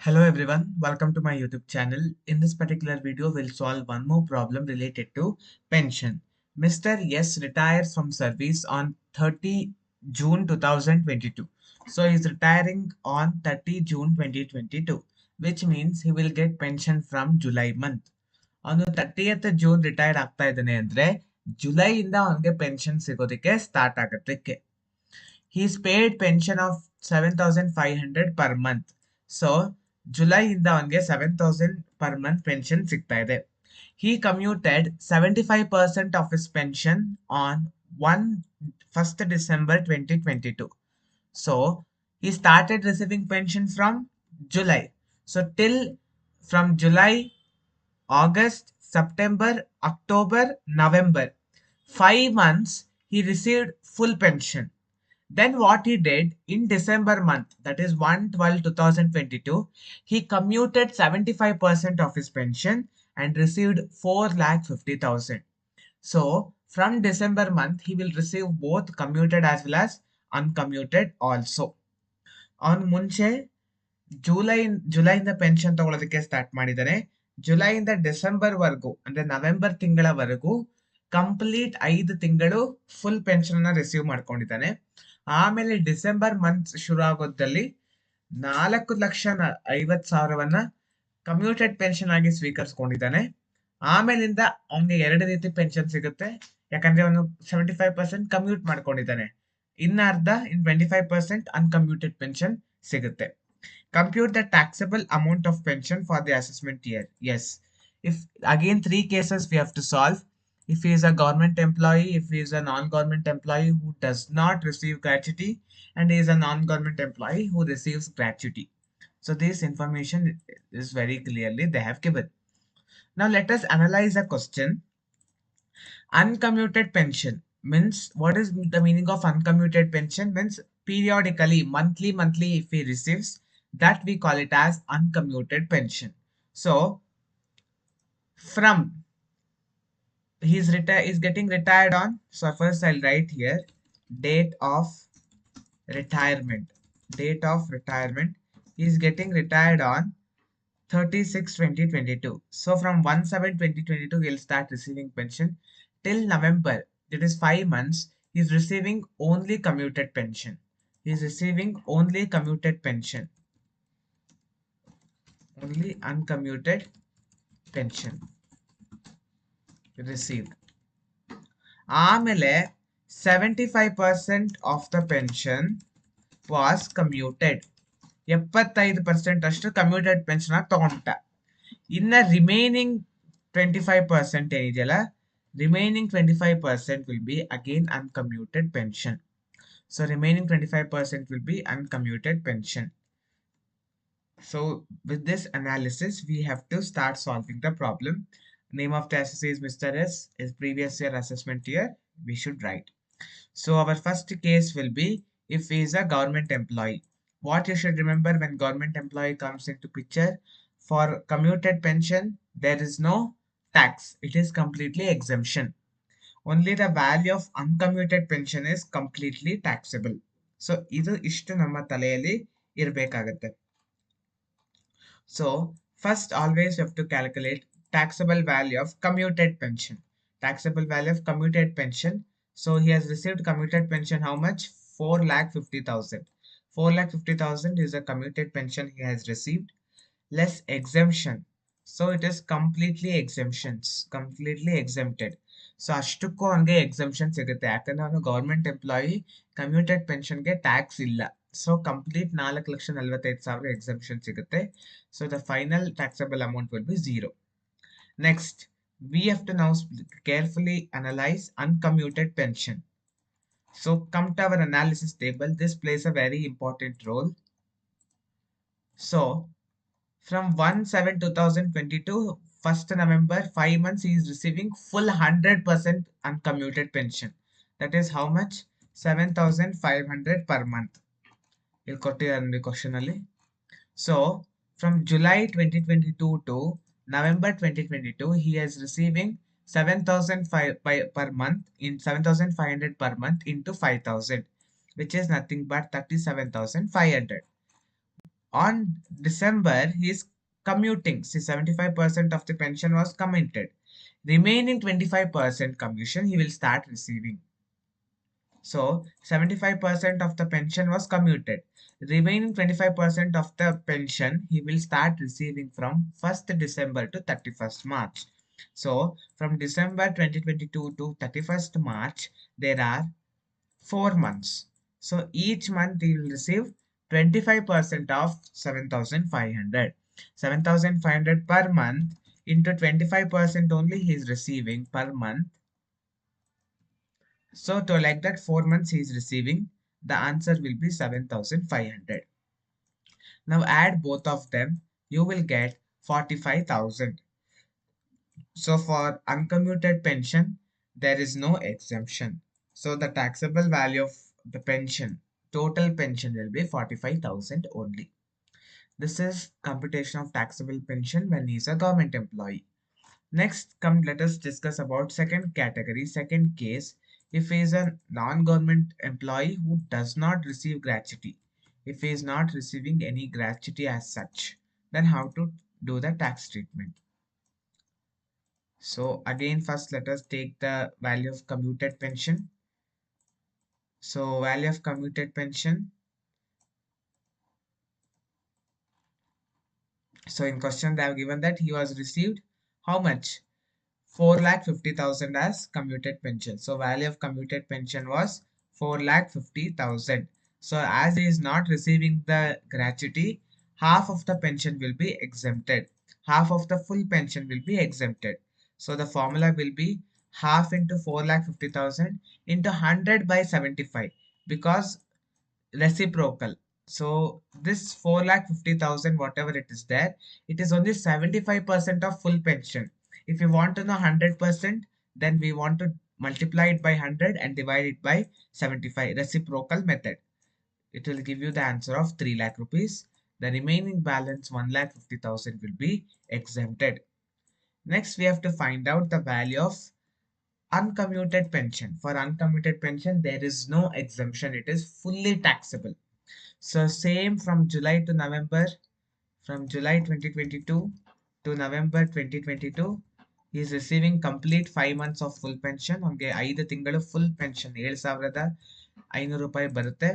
Hello everyone, welcome to my YouTube channel. In this particular video, we'll solve one more problem related to pension. Mr. Yes retires from service on 30 June 2022. So he's retiring on 30 June 2022, which means he will get pension from July month. ಅವನು 30th June retired ಆಗ್ತಾ ಇದ್ದಾನೆ ಅಂದ್ರೆ ಜುಲೈಯಿಂದ ಅವನಿಗೆ pension ಸಿಗೋದಕ್ಕೆ start ಆಗುತ್ತೆ. He's paid pension of 7,500 per month. So July ಇಂದ ಅವನಿಗೆ 7,000 per month pension ಸಿಗ್ತಾ ಇದೆ. He commuted 75% of his pension on 1st December 2022. So he started receiving pension from July. So till from July, August, September, October, November, 5 months he received full pension. Then what he did in December month, that is 1/12/2022, he commuted 75% of his pension and received 4,50,000. So from December month, he will receive both commuted as well as uncommuted also. On ಮುಂಚೆ ಜುಲೈಯಿಂದ pension ತಗೊಳ್ಳೋದಕ್ಕೆ start ಮಾಡಿದ್ದಾನೆ. ಜುಲೈಯಿಂದ December ವರೆಗೂ ಅಂದ್ರೆ November ತಿಂಗಳವರೆಗೂ complete 5 ತಿಂಗಳು full pension ಅನ್ನ receive ಮಾಡ್ಕೊಂಡಿದ್ದಾನೆ. ಆಮೇಲೆ December month ಶುರು ಆಗೋದ್ರಲ್ಲಿ 4,50,000 commuted pension ಆಗಿ ಸ್ವೀಕರಿಸ್ಕೊಂಡಿದ್ದಾನೆ. ಆಮೇಲಿಂದ ಅವನಿಗೆ 2 ರೀತಿ ಪೆನ್ಷನ್ ಸಿಗುತ್ತೆ, ಯಾಕಂದ್ರೆ ಅವನು 75% ಕಮ್ಯೂಟ್ ಮಾಡ್ಕೊಂಡಿದ್ದಾನೆ. ಇನ್ನ 25% ಅನ್ಕಮ್ಯೂಟೆಡ್ ಪೆನ್ಷನ್ ಸಿಗುತ್ತೆ. Compute the taxable amount of pension for the assessment year. Yes, if again 3 cases we have to solve. If he is a government employee, if he is a non-government employee who does not receive gratuity, and he is a non-government employee who receives gratuity. So this information is very clearly they have given. Now let us analyze the question. Uncommuted pension means, what is the meaning of uncommuted pension? Means periodically, monthly if he receives, that we call it as uncommuted pension. So from he's getting retired on, so first I'll write here date of retirement. He's getting retired on 30/6/2022. So from 1/7/2022 he'll start receiving pension till November, that is 5 months. He's receiving only commuted pension. Only uncommuted pension received. ಆಮೇಲೆ 75% of the pension was commuted. 75% ಅಷ್ಟು commuted pension ಆಗಿ ತಗೊಂಡ. ಇನ್ನ remaining 25% ಏನಿದೆಯಲ್ಲ, remaining 25% will be again uncommuted pension. So remaining 25% will be uncommuted pension. So with this analysis, we have to start solving the problem. Name of the assessee is Mr. S. His previous year assessment year we should write. So our first case will be if he is a government employee. What you should remember when government employee comes into picture, for commuted pension there is no tax. It is completely exemption. Only the value of uncommuted pension is completely taxable. So ಇದು ಇಷ್ಟು ನಮ್ಮ ತಲೆಯಲ್ಲಿ ಇರಬೇಕಾಗುತ್ತೆ. So first always we have to calculate taxable value of commuted pension. So he has received commuted pension how much? 4,50,000. 4,50,000 is a commuted pension he has received, less exemption. So it is completely exempted. So ಅಷ್ಟಕ್ಕೂ ಅವನಿಗೆ exemption ಸಿಗುತ್ತೆ, ಯಾಕಂದ್ರೆ ಅವನು government employee, commuted ಪೆನ್ಷನ್ಗೆ tax ಇಲ್ಲ. So complete 4,45,000 exemption ಸಿಗುತ್ತೆ. So the final taxable amount will be 0. Next, we have to now carefully analyze uncommuted pension. So come to our analysis table. This plays a very important role. So from 1/7/2022, 1st November, 5 months he is receiving full 100% uncommuted pension. That is how much? 7,500 per month. You'll got the question ali. So from July 2022 to November 2022, he is receiving 7,500 per month into 5,000, which is nothing but 37,500. On December, he is commuting. See, 75% of the pension was committed. Remaining 25% commission he will start receiving. So 75% of the pension was commuted. Remaining 25% of the pension he will start receiving from 1st December to 31st March. So from December 2022 to 31st March, there are 4 months. So each month he will receive 25% of 7,500. 7,500 per month into 25% only he is receiving per month. So to like that 4 months he is receiving, the answer will be 7,500. Now add both of them, you will get 45,000. So for uncommuted pension, there is no exemption. So the taxable value of the pension, total pension will be 45,000 only. This is computation of taxable pension when he is a government employee. Next, come let us discuss about second category, second case. If he is a non-government employee who does not receive gratuity, if he is not receiving any gratuity as such, then how to do the tax treatment? So again, first let us take the value of commuted pension. So value of commuted pension. So in question they have given that he was received how much? 4,50,000 as commuted pension. So value of commuted pension was 4,50,000. So as he is not receiving the gratuity, half of the pension will be exempted. Half of the full pension will be exempted. So the formula will be half into 4,50,000 into 100 by 75 because reciprocal. So this 4,50,000 whatever it is there, it is only 75% of full pension. If you want to know 100%, then we want to multiply it by 100 and divide it by 75, reciprocal method. It will give you the answer of 3 lakh rupees. The remaining balance 1,50,000 will be exempted. Next, we have to find out the value of uncommuted pension. For uncommuted pension, there is no exemption. It is fully taxable. So same from July to November, from July 2022 to November 2022, he is receiving complete 5 months of full pension. ಅವನಿಗೆ 5 ತಿಂಗಳು full pension 7,500 ರೂಪಾಯಿ ಬರುತ್ತೆ.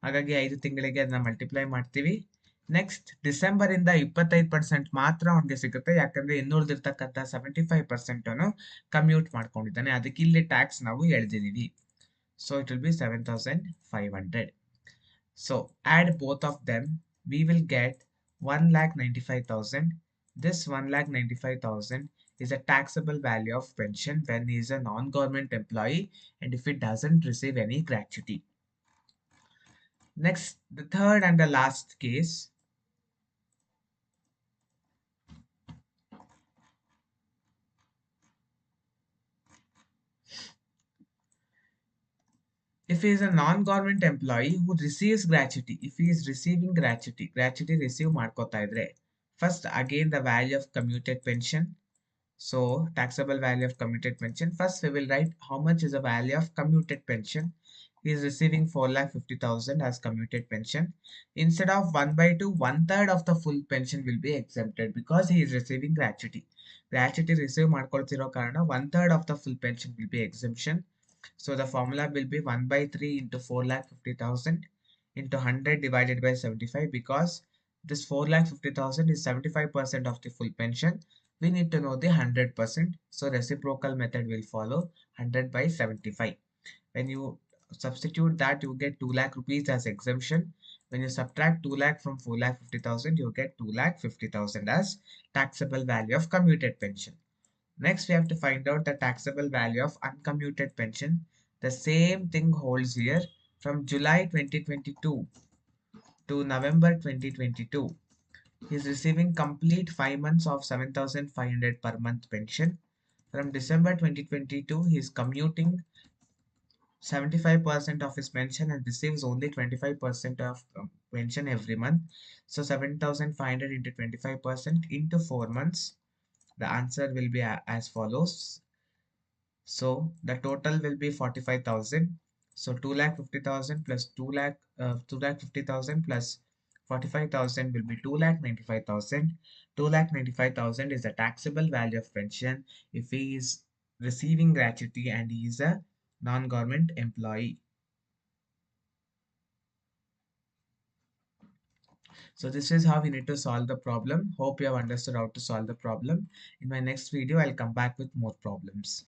ಹಾಗಾಗಿ 5 ತಿಂಗಳಿಗೆ ಅದನ್ನ multiply ಮಾಡ್ತೀವಿ. Next December ಇಂದ 25% ಮಾತ್ರ ಅವನಿಗೆ ಸಿಗುತ್ತೆ, ಯಾಕಂದ್ರೆ ಇನ್ನುಳಿದಿರ್ತಕ್ಕಂಥ 75% ಅವನು ಕಮ್ಯೂಟ್ ಮಾಡ್ಕೊಂಡಿದ್ದಾನೆ. ಅದಕ್ಕೆ ಇಲ್ಲಿ ಟ್ಯಾಕ್ಸ್ ನಾವು ಎಳ್ದಿದೀವಿ. So it will be 7,500. So add both of them, we will get 1,95,000. This 1,95,000 is a taxable value of pension when he is a non-government employee and if he doesn't receive any gratuity. Next, the third and the last case. If he is a non-government employee who receives gratuity, if he is receiving gratuity receive ಮಾಡ್ಕೋತಾ ಇದ್ರೆ, first again the value of commuted pension. So taxable value of commuted pension. First we will write how much is the value of commuted pension. He is receiving 4,50,000 as commuted pension. Instead of 1 by 2, 1/3 of the full pension will be exempted because he is receiving gratuity. Gratuity receive ಮಾಡ್ಕೊಳ್ತಿರೋ ಕಾರಣ 1/3 of the full pension will be exemption. So the formula will be 1 by 3 into 4,50,000 into 100 divided by 75 because this 4,50,000 is 75% of the full pension. We need to know the 100%. So reciprocal method will follow 100 by 75. When you substitute that, you get 2 lakh rupees as exemption. When you subtract 2 lakh from 4,50,000, you get 2,50,000 as taxable value of commuted pension. Next, we have to find out the taxable value of uncommuted pension. The same thing holds here. From July 2022 to November 2022, he is receiving complete 5 months of 7,500 per month pension. From December 2022, he is commuting 75% of his pension and receives only 25% of pension every month. So 7,500 into 25% into 4 months. The answer will be as follows. So the total will be 45,000. So 2,50,000 plus 2,50,000 plus 45,000 will be 2,95,000. 2,95,000 is the taxable value of pension if he is receiving gratuity and he is a non-government employee. So this is how we need to solve the problem. Hope you have understood how to solve the problem. In my next video, I'll come back with more problems.